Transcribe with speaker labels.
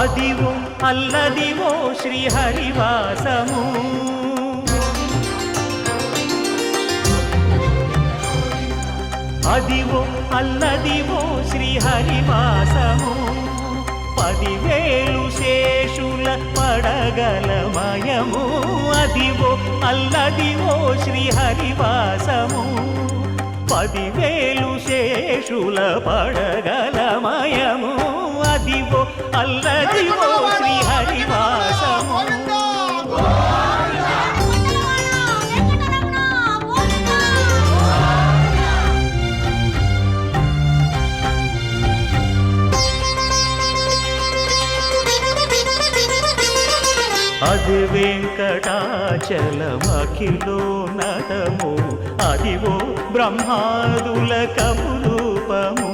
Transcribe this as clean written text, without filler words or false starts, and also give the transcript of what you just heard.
Speaker 1: అదివో అల్లదివో శ్రీహరివాసము అదివో అల్లదివో శ్రీహరివాసము 10,000 శేషుల పడగలమయము అదివో అల్లదివో శ్రీహరివాసము 10,000 శేషుల పడగలమయము అదివో అల్లదివో శ్రీహరివాసము అది వెంకటాచలమఖిలో నటము అదివో బ్రహ్మాదుల కపురూపము